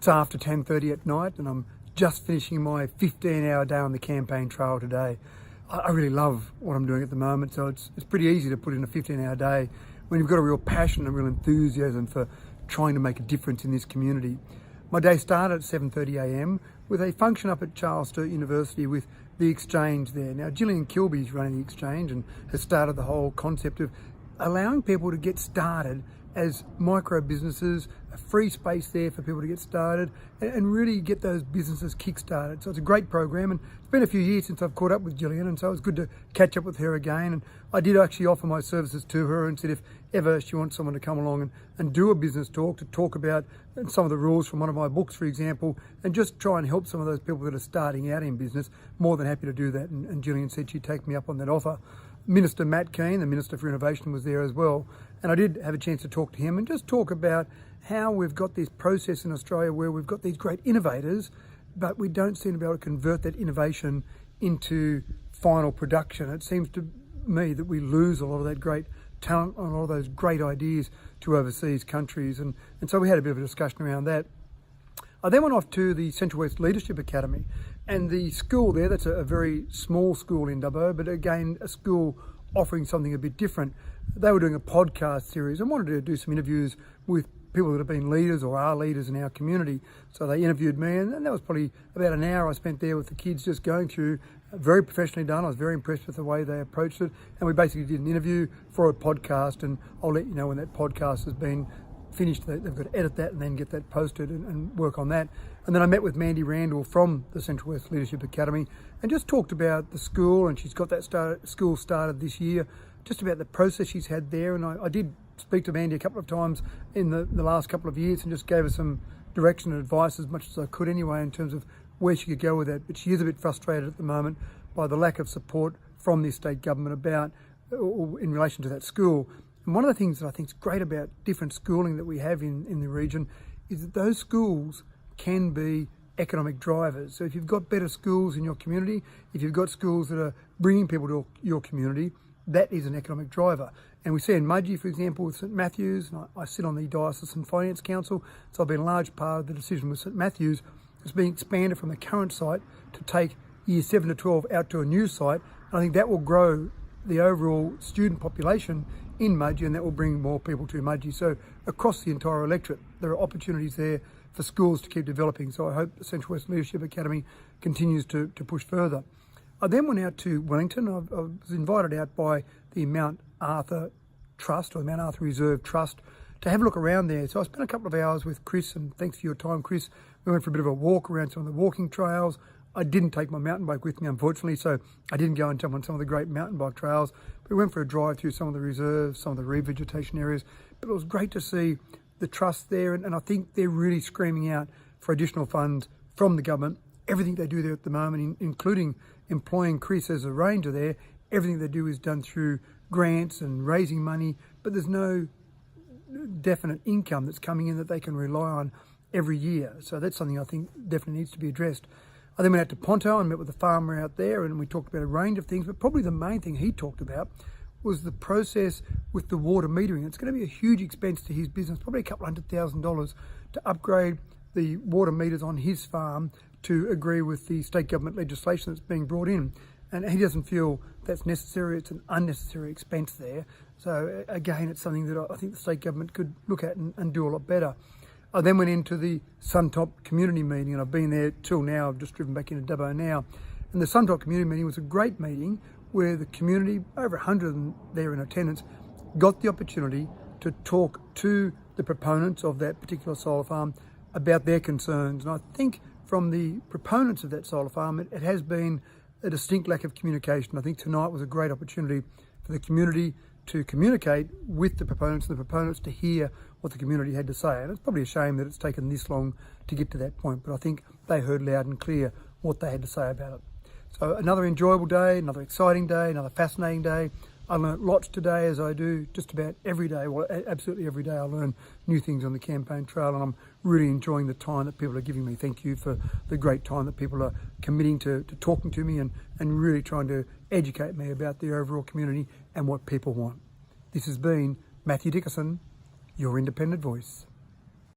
It's after 10:30 at night and I'm just finishing my 15-hour day on the campaign trail today. I really love what I'm doing at the moment, so it's pretty easy to put in a 15-hour day when you've got a real passion and real enthusiasm for trying to make a difference in this community. My day started at 7:30 a.m. with a function up at Charles Sturt University with the exchange there. Now, Gillian Kilby's running the exchange and has started the whole concept of allowing people to get started as micro businesses, a free space there for people to get started and really get those businesses kick-started. So it's a great program, and it's been a few years since I've caught up with Gillian, and so it's good to catch up with her again. And I did actually offer my services to her and said if ever she wants someone to come along and do a business talk, to talk about some of the rules from one of my books, for example, and just try and help some of those people that are starting out in business, more than happy to do that. And Gillian said she'd take me up on that offer. Minister Matt Keane, the Minister for Innovation, was there as well. And I did have a chance to talk to him and just talk about how we've got this process in Australia where we've got these great innovators, but we don't seem to be able to convert that innovation into final production. It seems to me that we lose a lot of that great talent and a lot of those great ideas to overseas countries. And so we had a bit of a discussion around that. I then went off to the Central West Leadership Academy, and the school there, that's a very small school in Dubbo, but again, a school offering something a bit different. They were doing a podcast series and wanted to do some interviews with people that have been leaders or are leaders in our community. So they interviewed me, and that was probably about an hour I spent there with the kids just going through, very professionally done. I was very impressed with the way they approached it. And we basically did an interview for a podcast, and I'll let you know when that podcast has been finished. They've got to edit that and then get that posted and work on that. And then I met with Mandy Randall from the Central West Leadership Academy and just talked about the school, and she's got that school started this year, just about the process she's had there. And I did speak to Mandy a couple of times in the last couple of years and just gave her some direction and advice as much as I could anyway in terms of where she could go with that. But she is a bit frustrated at the moment by the lack of support from the state government about or in relation to that school. And one of the things that I think is great about different schooling that we have in the region is that those schools can be economic drivers. So if you've got better schools in your community, if you've got schools that are bringing people to your community, that is an economic driver. And we see in Mudgee, for example, with St Matthew's, and I sit on the Diocesan Finance Council, so I've been a large part of the decision with St Matthew's. It's being expanded from the current site to take year 7 to 12 out to a new site. And I think that will grow the overall student population in Mudgee, and that will bring more people to Mudgee. So across the entire electorate, there are opportunities there for schools to keep developing. So I hope the Central West Leadership Academy continues to push further. I then went out to Wellington. I was invited out by the Mount Arthur Trust, or the Mount Arthur Reserve Trust, to have a look around there. So I spent a couple of hours with Chris, and thanks for your time, Chris. We went for a bit of a walk around some of the walking trails. I didn't take my mountain bike with me, unfortunately, so I didn't go and jump on some of the great mountain bike trails. But we went for a drive through some of the reserves, some of the revegetation areas. But it was great to see the trust there, and I think they're really screaming out for additional funds from the government. Everything they do there at the moment, including employing Chris as a ranger there, everything they do is done through grants and raising money, but there's no definite income that's coming in that they can rely on every year. So that's something I think definitely needs to be addressed. I then went out to Ponto and met with the farmer out there, and we talked about a range of things, but probably the main thing he talked about was the process with the water metering. It's going to be a huge expense to his business, probably $200,000 to upgrade the water meters on his farm to agree with the state government legislation that's being brought in. And he doesn't feel that's necessary. It's an unnecessary expense there. So again, it's something that I think the state government could look at and do a lot better. I then went into the Suntop community meeting, and I've been there till now. I've just driven back into Dubbo now. And the Suntop community meeting was a great meeting where the community, over 100 there in attendance, got the opportunity to talk to the proponents of that particular solar farm about their concerns. And I think from the proponents of that solar farm, it has been a distinct lack of communication. I think tonight was a great opportunity for the community to communicate with the proponents and the proponents to hear what the community had to say. And it's probably a shame that it's taken this long to get to that point, but I think they heard loud and clear what they had to say about it. So another enjoyable day, another exciting day, another fascinating day. I learnt lots today, as I do just about every day. Well, absolutely every day I learn new things on the campaign trail, and I'm really enjoying the time that people are giving me. Thank you for the great time that people are committing to talking to me and really trying to educate me about the overall community and what people want. This has been Mathew Dickerson, your independent voice.